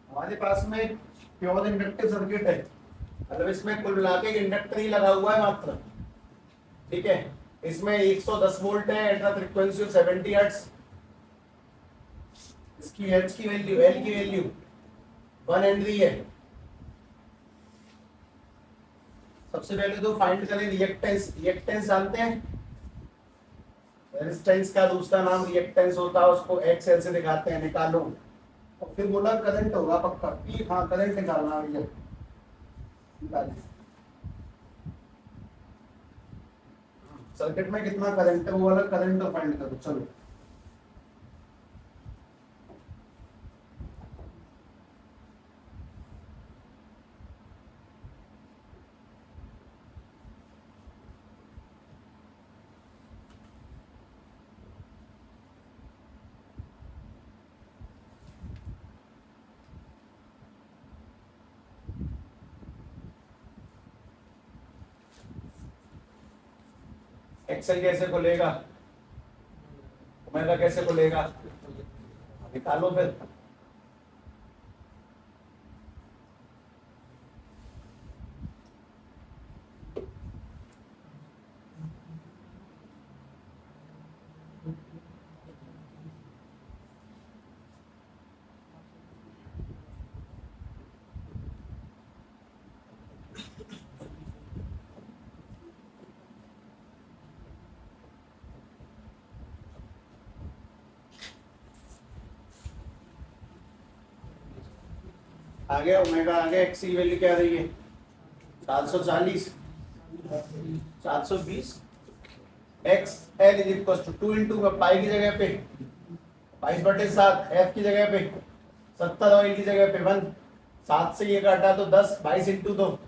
हमारे पास में प्योर इंडक्टिव सर्किट है, मतलब इसमें कुल मिला के इंडक्टर ही लगा हुआ है मात्र, ठीक है। इसमें 110 वोल्ट है at the frequency of 70 hertz. इसकी हर्ट्ज की वैल्यू, एल की वैल्यू 1 हेनरी है, सबसे पहले तो फाइंड करें रिएक्टेंस। रिएक्टेंस जानते हैं, रेजिस्टेंस का दूसरा नाम रिएक्टेंस होता है, उसको एक्स एल से दिखाते हैं, निकालो। और फिर बोला करंट होगा पक्का, पी, हाँ करंट निकालना है भैया, निकालिए। सर्किट में कितना करंट है वो वाला करंट फाइंड करो, चलो। एक्सेल कैसे खुलेगा, ओमेगा कैसे खुलेगा, निकालो फिर। आ गया ओमेगा, आ गया। एक्स की वैल्यू क्या रही है, 740, 720। X L is equal to 2 into pi की जगह पे 22/7, एफ की जगह पे 70 और की जगह पे 1, 7 से ये काटा तो 10, 22 इंटू 2,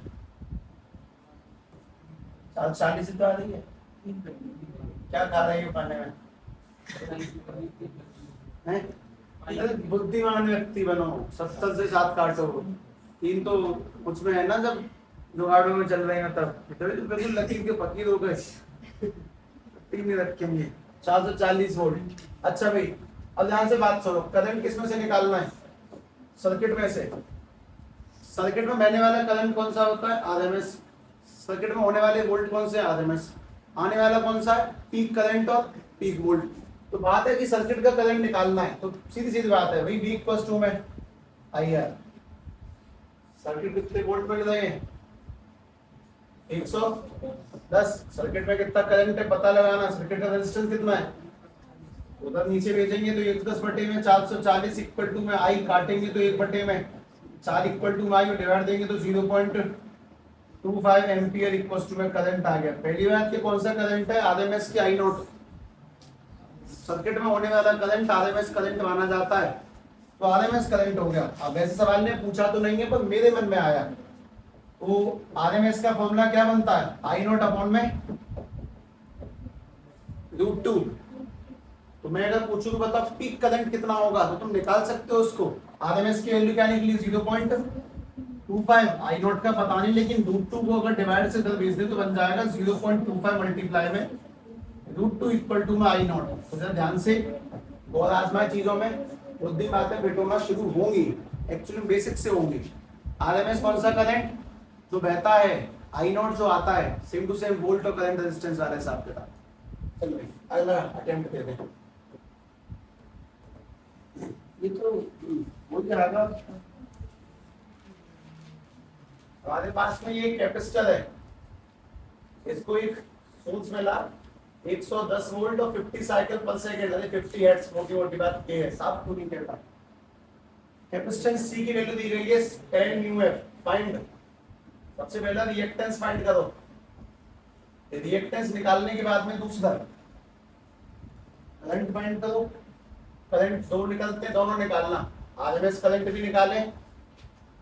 740 तो आ रही है। क्या खा रही हो खाने में, हैं? इधर बुद्धिमान व्यक्ति बनो, 70 से 7 काटो, 3 तो उसमें है ना, जब जुगाड़ों में चल रहे हैं तब बिल्कुल लकीर के फकीर हो गए, 3 ही रखेंगे। 440 वोल्ट। अच्छा भाई, अब ध्यान से बात सुनो, करंट किसमें से निकालना है, सर्किट में से। सर्किट में बहने वाला करंट कौन सा होता है, आरएमएस। सर्किट में होने वाले वोल्ट कौन से, आरएमएस। आने वाला कौन सा है, पीक करंट और पीक वोल्ट। तो बात है कि सर्किट का करंट निकालना है, तो सीधी सीधी बात है भाई, V इक्वल्स टू में IR। सर्किट कितने वोल्ट में रहे हैं, 110। सर्किट में कितना करंट है पता लगाना, सर्किट का रेजिस्टेंस कितना है, उधर नीचे भेजेंगे तो 110 बटे में 440 इक्वल टू में I, काटेंगे तो 1 बटे में 4 इक्वल टू में I, डिवाइड देंगे तो 0.25 एम्पियर इक्वल टू में करंट आ गया। पहली बात कि कौन सा करंट है, आरएमएस की I नोट। सर्किट में होने वाला करंट आरएमएस करंट माना जाता है, तो आरएमएस करंट हो गया। अब वैसे सवाल ने पूछा तो नहीं है, पर मेरे मन में आया, तो आरएमएस का फॉर्मूला क्या बनता है, I नोट अपॉन में √2। तो मैं अगर पूछूं बताओ पीक करंट कितना होगा, तो तुम निकाल सकते हो उसको। आरएमएस की वैल्यू क्या निकली, 0.25। I नोट का पता नहीं, लेकिन √2 को अगर डिवाइड से इधर भेज दे तो बन जाएगा 0.25 मल्टीप्लाई में √2 इक्वल टू में I नोट। तो जरा ध्यान से और आजमाए चीजों में बुद्धि बातें बिटोना शुरू होंगी, एक्चुअली बेसिक से होंगी। आरएमएस कौन सा करंट जो बहता है, I नोट जो आता है, सेम टू सेम वोल्ट और करंट रेजिस्टेंस वाले हिसाब के साथ। चलो भाई अगला अटेम्प्ट दे दें। ये तो हो जाएगा। हमारे पास में ये कैपेसिटर है, इसको एक सोर्स में ला, 110 वोल्ट और 50 साइकिल पर सेकंड, अरे 50 हर्ट्ज, मोटी मोटी बात ये है, साफ क्यों नहीं कहता। कैपेसिटेंस C की वैल्यू दी गई है 10 μF। फाइंड, सबसे पहला रिएक्टेंस फाइंड करो। रिएक्टेंस निकालने के बाद में दूसरा करंट फाइंड करो। करंट दो निकलते हैं, दोनों निकालना, आरएमएस करंट भी निकालें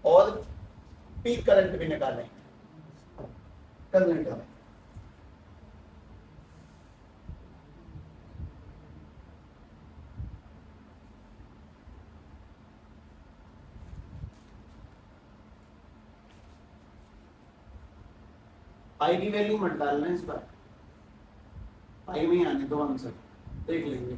और पीक करंट भी निकालें, कर निकालें। पाई की वैल्यू मत डालना इस बार, पाई में आने दो आंसर, देख लेंगे।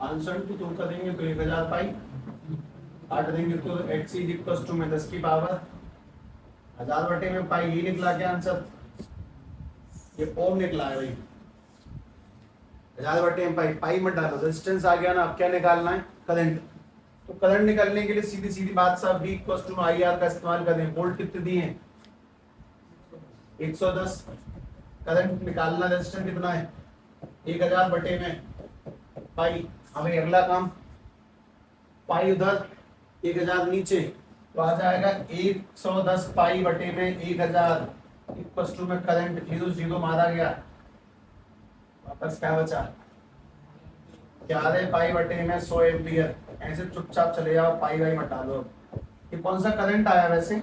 आंसर टू तुम करेंगे तो 1000 पाई, काट देंगे तो x इज इक्वल टू में 10 की पावर 1000 बटे में पाई, ये निकला क्या आंसर, ये ओम निकला है भाई। 1000 बटे में पाई, पाई मत डालो, रेजिस्टेंस आ गया ना, अब क्या निकालना है, करंट। तो करंट निकालने के लिए सीधी सीधी बात साहब V equal to I R का इस्तेमाल करें। वोल्ट कितने दिए हैं 110, करंट निकालना, रेजिस्टेंस कितना है 1000 बटे में पाई। हमें अगला काम, पाई उधर 1000 नीचे, तो आ जाएगा 110 पाई बटे में 1000 इक्वल टू में करंट 0 0 मारा गया, वापस क्या बचा 11 पाई बटे में 100 एम्पियर। ऐसे चुपचाप चले जाओ, पाई वाई मटा दो। ये कौन सा करंट आया वैसे,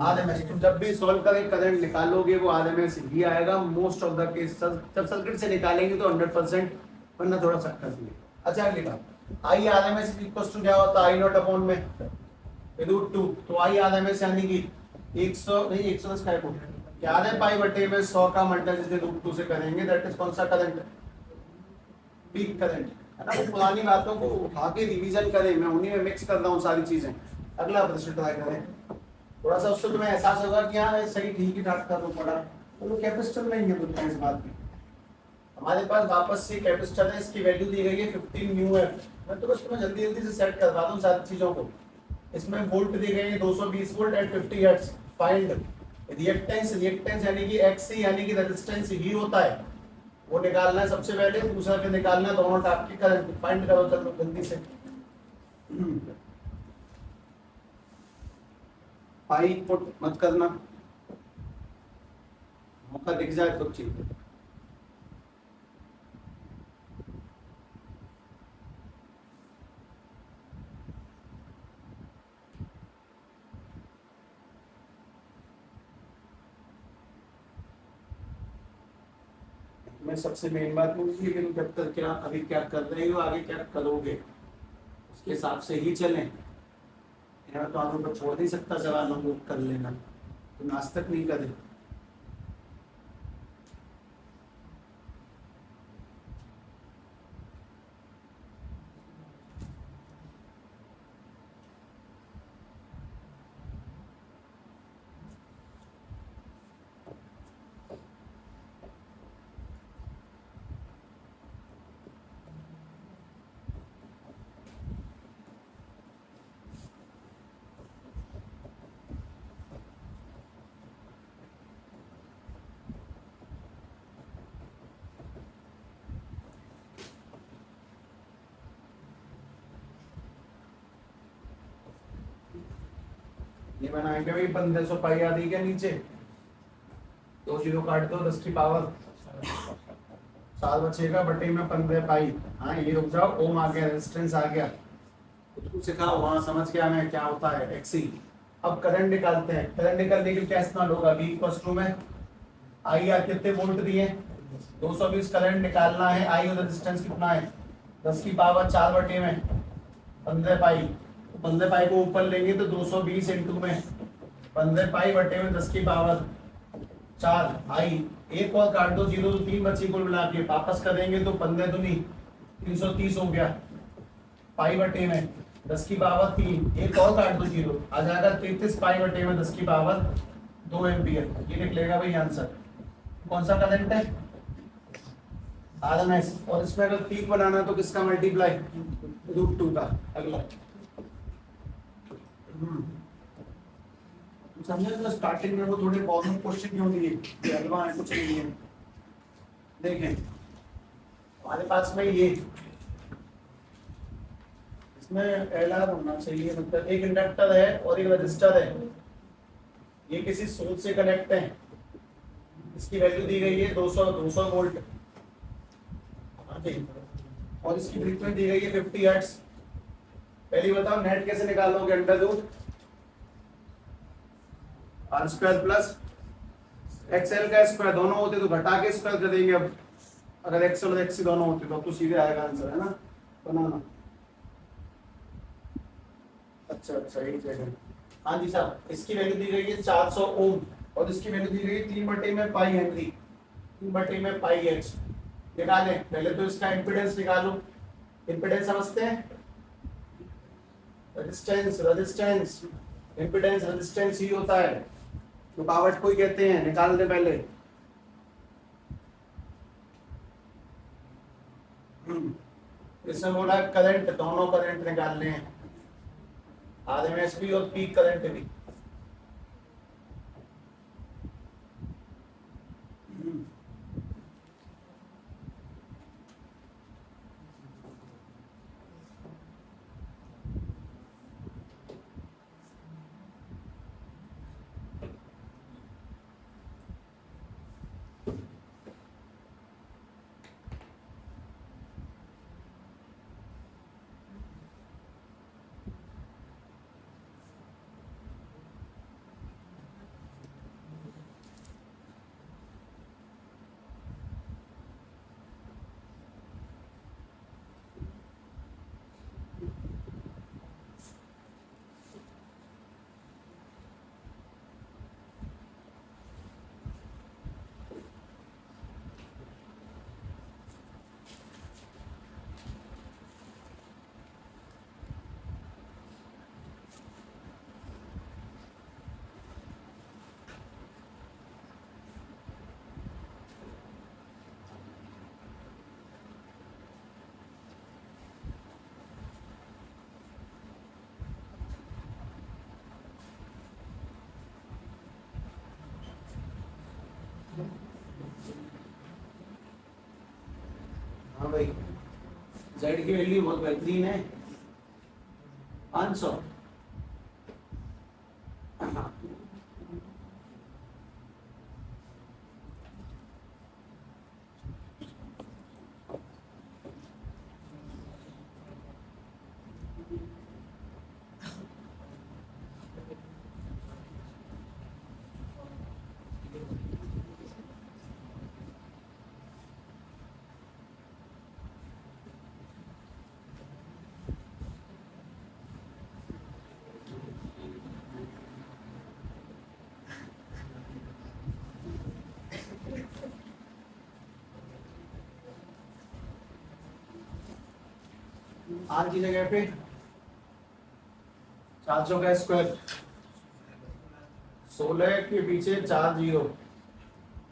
आधे में से। तुम जब भी सॉल्व करें करंट निकालोगे वो आधे में से ही आएगा मोस्ट ऑफ द केस। जब सर्किट से निकालेंगे तो 100%, वरना थोड़ा सा कर दिए। अच्छा अगली बात, आई आधे में से इक्वल टू क्या होता है, आई नॉट अपॉन में √2, तो आई आधे में से यानी कि 100 नहीं 110 का है, 11 पाई बटे में 100 का मल्टीप्लाई √2 से करेंगे, दैट इज कौन सा करंट, पीक करंट है ना। पुरानी बातों को उठा के रिवीजन करें, मैं उन्हीं में मिक्स कर रहा हूँ सारी चीजें। अगला प्रश्न ट्राई करें, थोड़ा सा उससे तुम्हें एहसास होगा कि हाँ सही ठीक ही ठाक कर रहा हूँ पढ़ा। तो कैपेसिटर नहीं है बोलते हैं इस बात की। हमारे पास वापस से कैपेसिटर है, इसकी वैल्यू दी गई है 15 म्यू एफ। मैं तो बस तुम्हें जल्दी जल्दी से सेट करवा दूँ सारी चीजों को। इसमें वोल्ट दी गई है 220 volt at 50 hertz. Find reactance, reactance यानी कि एक्सी यानी कि रेजिस्टेंस ही होता है, वो निकालना है सबसे पहले, दूसरा फिर निकालना है दोनों टाइप की करंट। फाइंड करो चलो जल्दी से। पाई पुट मत करना, मौका दिख जाए तो ठीक है। मैं सबसे मेन बात मुझे कि तुम जब तक क्या अभी क्या कर रहे हो आगे क्या करोगे उसके हिसाब से ही चलें। मैं तो आप ऊपर छोड़ नहीं सकता, सवाल हम लोग कर लेना, तुम आज तक नहीं करे। ये बनाएंगे भाई 1500 पाई आ रही है नीचे, 2 जीरो काट दो 10 की पावर 7 बचेगा बटे में 15 पाई। हाँ ये रुक जाओ, ओम आ गया, रेजिस्टेंस आ गया, खुद को सिखाओ वहां समझ गया मैं क्या होता है एक्सी। अब करंट निकालते हैं, करंट निकालने के लिए क्या इस्तेमाल होगा, V इक्वल टू में आई आर कितने वोल्ट दिए 220 करंट निकालना है। आई और रेजिस्टेंस कितना है 10 की पावर 4 बटे में 15 पाई। 15 पाई को ऊपर लेंगे तो 220 इंटू में 15 पाई बटे में 10 की पावर 4 आई। एक और काट दो, 0 तो 3 बची कुल मिला के, वापस करेंगे तो 15 दूनी 330 हो गया पाई बटे में 10 की पावर 3। एक और काट दो 0, आ जाएगा 33 पाई बटे में 10 की पावर 2 एम्पियर। ये निकलेगा भाई आंसर। कौन सा करंट है आरएमएस, और इसमें अगर पीक बनाना तो किसका मल्टीप्लाई √2 का। अगला समझे तो स्टार्टिंग में वो थोड़े कॉमन क्वेश्चन क्यों दिए, ये हलवा है कुछ नहीं है। देखें हमारे पास में ये इसमें एलआर होना चाहिए, मतलब एक इंडक्टर है और एक रजिस्टर है, ये किसी सोर्स से कनेक्ट है। इसकी वैल्यू दी गई है 200 वोल्ट और इसकी फ्रीक्वेंसी दी गई है 50 हर्ट्ज। पहले बताओ नेट कैसे निकालोगे, under R square plus XL का स्क्वायर, दोनों होते तो घटा के स्क्वायर कर देंगे। अब अगर एक्सएल और एक्सी दोनों होते तो सीधे आएगा आंसर, है ना, बनाना। अच्छा यही जगह। हाँ जी साहब, इसकी वैल्यू दी गई है 400 ओम और इसकी वैल्यू दी गई है 3 बटे में पाई हेनरी, 3 बटे में पाई एच। निकालें पहले तो इसका इम्पीडेंस निकालो, इम्पिडेंस समझते हैं, रेजिस्टेंस रेजिस्टेंस, इम्पिडेंस रेजिस्टेंस ही होता है, रुकावट को ही कहते हैं। निकाल दे पहले। इसमें बोला करंट, दोनों करंट निकालने हैं, आरएमएस भी और पीक करंट भी। हाँ भाई, जेड की वैल्यू बहुत बेहतरीन है, 500। आर की जगह पे 400 का स्क्वायर, 16 के पीछे 4 जीरो।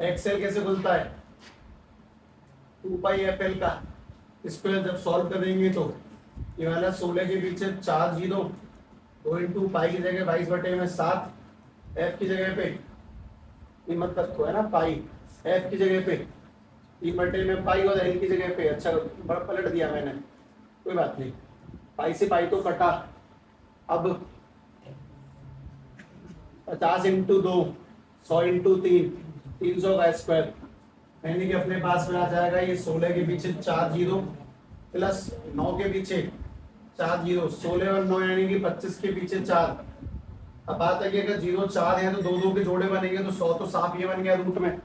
एक्सेल कैसे खुलता है? 2πfl का स्क्वायर जब सॉल्व करेंगे तो ये वाला 16 के पीछे 4 जीरो, 2 इंटू पाई की जगह 22/7, एफ की जगह पे कीमत रखो है ना पाई, एफ की जगह पे 3/पाई और एल की जगह पे। अच्छा बड़ा पलट दिया मैंने, कोई बात नहीं, पाई से पाई तो कटा। अब 50 इंटू 2, 100 इंटू 3, 300 का स्क्वायर, यानी कि अपने पास में आ जाएगा ये 16 के पीछे 4 जीरो प्लस 9 के पीछे 4 जीरो, 16 और 9 यानी कि 25 के पीछे 4। अब बात है कि अगर 0 4 है तो 2 2 के जोड़े बनेंगे तो 100 तो साफ ये बन गया रूट में,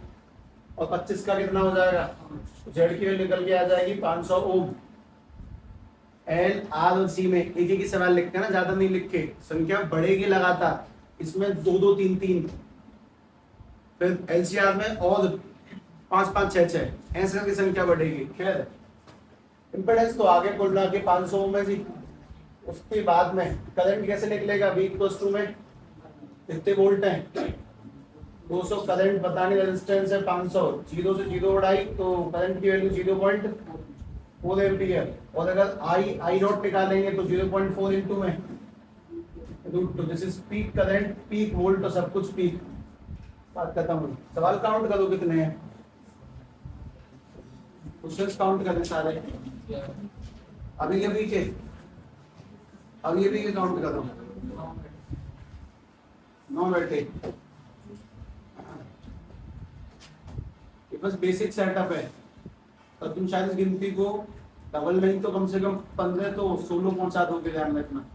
और 25 का कितना हो जाएगा? जेड की वैल्यू निकल के आ जाएगी 500 ओम। एल आर और सी में एक एक ही सवाल लिखते हैं ना, ज्यादा नहीं लिख के, संख्या बढ़ेगी लगातार, इसमें 2 2 3 3, फिर एलसीआर में और 5 5 6 6, ऐसे करके संख्या बढ़ेगी। खैर इम्पेडेंस तो आगे बोलना कि 500 ओम है जी। उसके बाद में करंट कैसे निकलेगा? V इक्वल्स टू में कितने वोल्ट हैं? 200 करंट बताने, रेजिस्टेंस है 500, 0 से 0 उड़ाई तो करंट की वैल्यू 0.4 एम्पियर, और अगर आई नॉट निकालेंगे तो 0.4 इंटू में तो this is peak current, peak volt, तो सब कुछ पीक। बात खत्म हुई। सवाल काउंट करो कितने हैं, क्वेश्चंस काउंट करने सारे, अभी के काउंट कर रहा हूँ। 9 बैठे, ये बस बेसिक सेटअप है, और तुम शायद इस गिनती को डबल नहीं तो कम से कम 15 तो 16 पहुंचा दोगे, ध्यान रखना।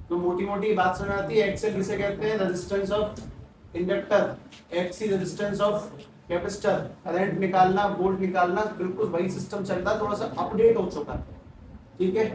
तो मोटी मोटी बात समझ आती है। एक्सेल किसे कहते हैं? Resistance of inductor, XC resistance of capacitor. Current निकालना, वोल्ट निकालना, बिल्कुल वही सिस्टम चल रहा है, थोड़ा सा अपडेट हो चुका है, ठीक है।